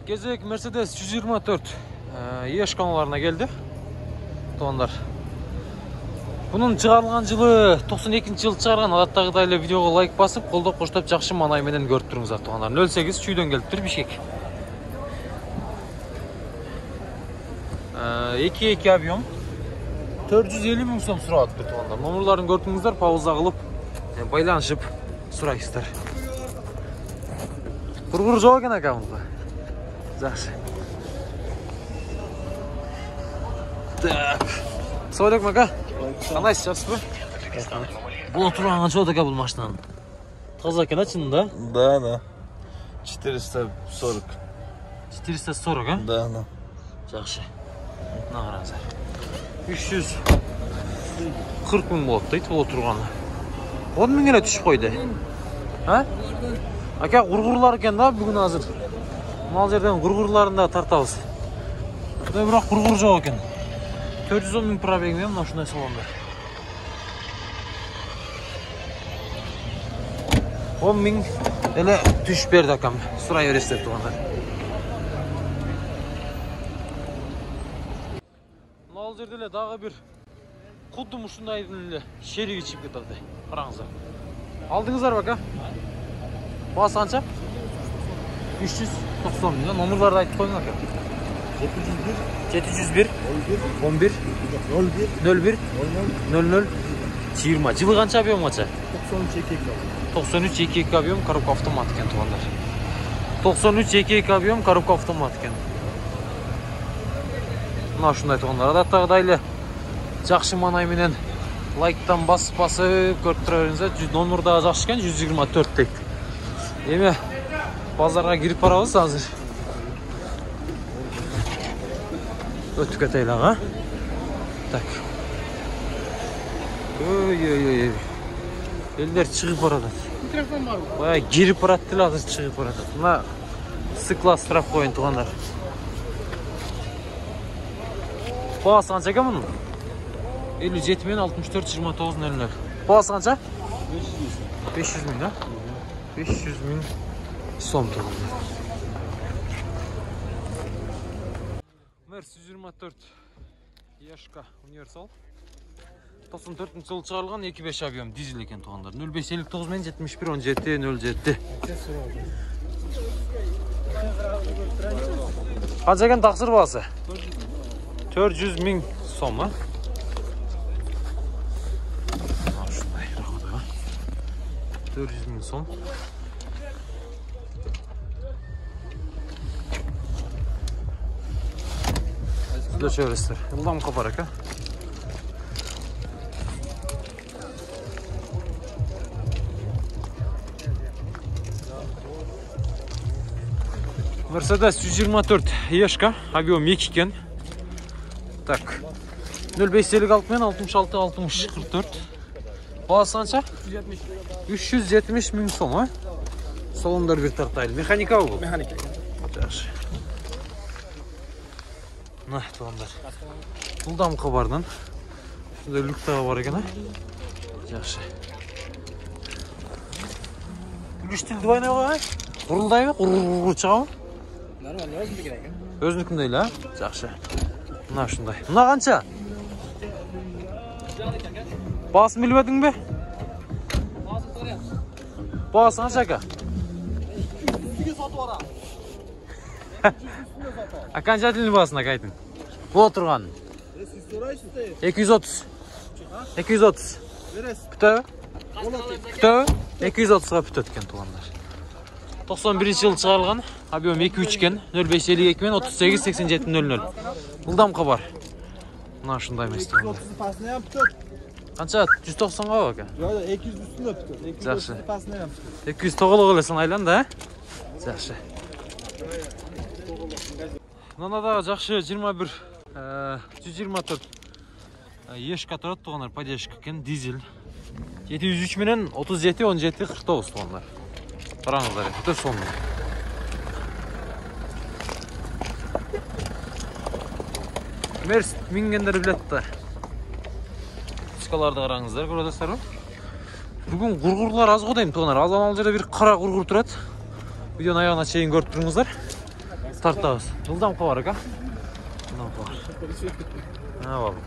Кезек Mercedes 124 ешканаларына келді. Туғандар. Бұның шығарылған жылы 92 жыл шығарған. Адаттағыдай видеоға лайк басып, қолдап қоштап жақшы манайменен көріп тұрыңыздар туғандар. 08 чүйден келіп тұр Бишкек. 2-2 объем. 450 мың сом сұрап тұр туғандар. Номерларын көрдіңіздер, пауза қылып, байланышып сұрайсыздар. Құрғыр жоқ екен акамызға. Жақсы. Так. Саудек мака. Қандайсыз, жақсы ба? Бұл отырған қанша отака бұл машинаның? Таза екен, чынында? Да. 440. 440, а? Да. Жақсы. Мына қараңыздар. 340 мың болады дейді бұл отырғаны. 10 мың еле түшіп қойды. А? Ака, құрғырлар екен да бүгін азыр. Мал жерден құрғырларын да тартабыз. Құдай бірақ құрғыр жоқ екен. 410 мың пробегімен мына шындай салонда. 10 мың әлі түш берді акам. Сұрай өрестер туғандар. Мал жерде дағы бір құдды мұшындайдың шерігі чип кетады. Қараңыздар. Алдыңыздар бака. Басы қанша? 390 мың. Номерларды айтып қойың ака. 701 11 01 00 20. Жылы қанша объем қанша? 93 2 объем, коробка автомат екен туғандар. 93 2 объем, коробка автомат екен. Мына шындай туғандар. Адаттағыдайлы жақшы манайменен лайктан басып көріп тұрарыңыздар. Номердағы жақшы екен 124 дейді. Еме базарға кіріп барабыз азыр. Өтіп кетейлі аға. Так. Ой. Елдер шығып барады. Микрофон бар. Бая кіріп барады тіл азыр шығып барады. Мына сықла страф қойын туғандар. Бағасы қанша екен мұның? 57 мен 64 29 00. Бағасы қанша? 500 мың, да? 500 мың сом туғандар. Мерс 124 ешка универсал. 94 жылы шығарылған 2.5 объем дизель екен туғандар. 0559 мен 71 17 07. Қанша екен тақсыр бағасы? 400 мың сом, а? Шындай рахматыға. 400 мың сом. Сүлөші өрестер. Ұлдам қапар екен. Mercedes 124 ешка, объем 2 екен. Так. 0556 мен 66 60 44. Бағасы қанша? 370 мың сом, а? Салондар бір тартайлы. Механика бұл? Механика. Жақсы. На, туғандар. Бұлдам қабардан. Шында люктаға бар екен, а? Жақсы. Үліштіл двойна ғой, а? Құрылдай ма? Құрылғыр шыға ма? Нормально, өзімді керек. Өзінікіндейлі, а? Жақсы. Мына шындай. Мына қанша? Бағасын білмедің бе? Бағасы қанша ака? 200-ге сатып ара. А қанша тілін бағасын ака айтың? Бұл отырған? 230. 230. Күтәу? Күтәу? 230-ға бүтет кен туғандар. 91 жыл шығарылған, объем 2-3 кен, 0552 мен 38 87 00. Бұлдам қабар. Мына шындай емес туғандар. 230 пасына ям бүтет. Қанша? 190-ға бака? Жоқ, 200 үстінде бүтет. Жақсы. 230 пасына ям бүтет. 200 тоғылы ғылысын айланды, ә? Жақсы. Мынадағы жақшы 21 124 ешка тұрады туғандар, поддержка кен, дизель. 703 менен 37 17 49 туғандар. Қараңыздар, өте сонды. Мерс мингендер білетті. Скаларды қараңыздар, көресіздер ме? Бүгін құрғырлар аз ғой деймін туғандар. Азан ал жерде бір қара құрғыр тұрады. Видеоның аяғына шейін көріп тұрыңыздар. тартабыз. Жылдам кабар экен. Жылдам кабар. Бабы.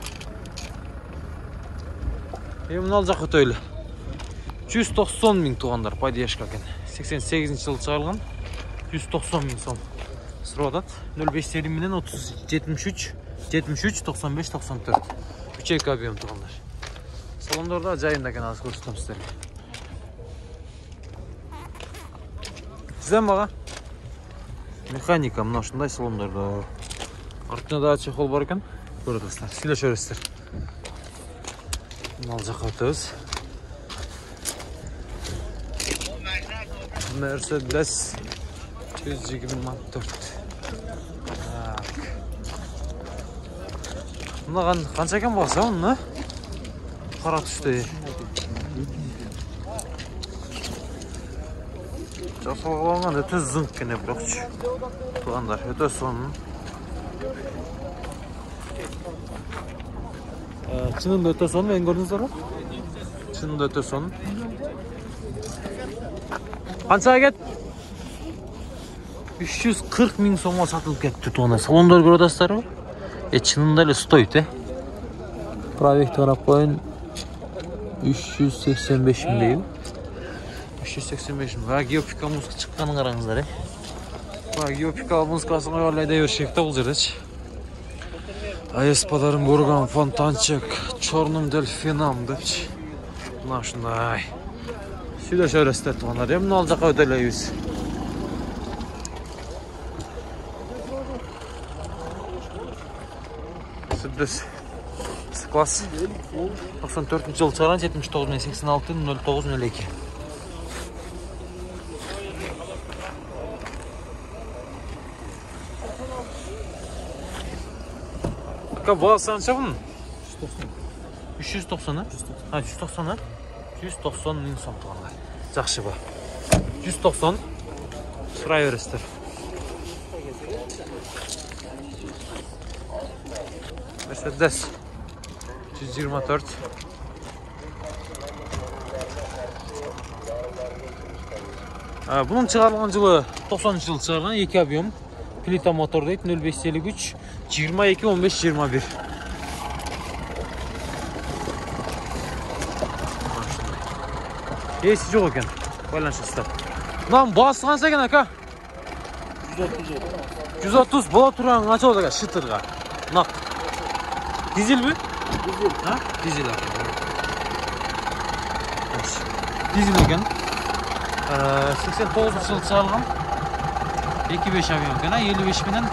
Мына ал жакка өтөйлү. 190 миң тугандар, поддержка экен. 88-жылы чыгарылган. 190 миң сом. Сурап атат. 05 менен 30 73 95 94. 3 объем тугандар. Салондорда жайында экен, азыр көрсөтөм сиздерге. Сизден бага? Механика мына ушундай салондордо. Артында да чехол бар экен. Көрөсүздөр. Сүйлөшө бересиздер. Мына жакка өтөбүз. Mercedes 124. Мына канча экен багасы муну? Кара түстө. Жасалган өтө зыңк экен бирокчу. Тугандар, өтө сонун. Чынында өтө сонун, мен көрдүңүздөр? Чынында өтө сонун. Канча кет? 340 миң сомго сатылып кетти тугандар. Салондор көрүп атасыздарбы? Чынында эле стоит, Пробег карап коюн. 385 миң дейби. 385 миң. Геопика музыка чыкканын караңыздар, Геопика музыкасын коюп эле беришек да бул жердечи. Аэспадарын көргөн фонтанчик, чорным дельфинам депчи. Мына ушундай. Сүйлөшө бересиздер тугандар. Мына ал жака өтөлөйбүз. Mercedes S-класс 94-жылы чыгарган 79 менен 86 09 02. Бағасы қанша бұның? 390. 390. 190 миң сом тугандар. Жакшы ба. 190. Сурай бересиздер. Mercedes 124. Bunun çıkarılgan жылы 90-жылы çıkarılgan 2 объем. Плита мотор дейт 0553 22 15 21. Esi жоқ екен. Байланышсыздар. Мынаның басы қанша екен ака? 130 бола тұрған қанша болады ака шытырға? Нақ. Дизель бі? Дизель. Дизель ака. Дизель екен. 89 жылы шығарылған. 25 объем екен. 55 менен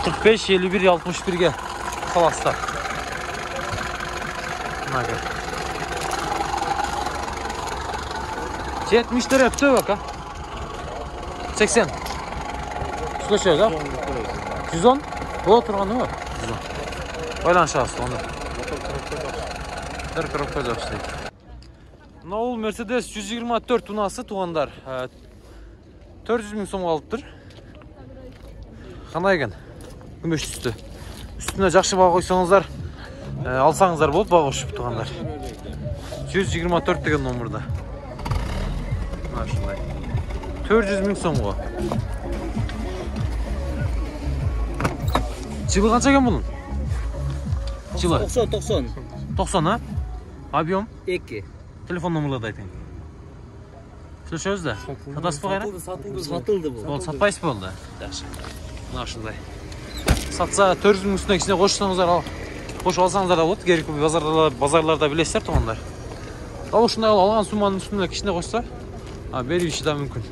45 51 61-ге қаласты. Мына 70'lere öptü bak ha. 80. Şurada şey ha. 110. Bu oturgan değil mi? 110. Oylan şahsı onu. Her tarafta işte. Noel Mercedes 124 tunası tuğanlar. 400 ming so'm alıptır. Qanday ekan? Күмөш түсті. Üstüne жақсы баға қойсаңыздар, алсаңыздар болып баға ұшып туғандар. 124 деген номерда. 400 миң сомға. Жылы қанша екен бұның? Жылы? 90. 90, а? Объем? 2. Телефон номерларды айтайын. Сөйлесеміз да? Сатасыз ба қайра? Сатылды бұл. Ол сатпайсыз ба олда? Жақсы. Мына ушындай. Сатса 400 миң үстіне кішіне қошсаңыздар ал. Қошып алсаңыздар да болады. Керек базарларда білесіздер туғандар. Ал ушындай алған сумманың үстіне кішіне қошса, беріп іші да мүмкін.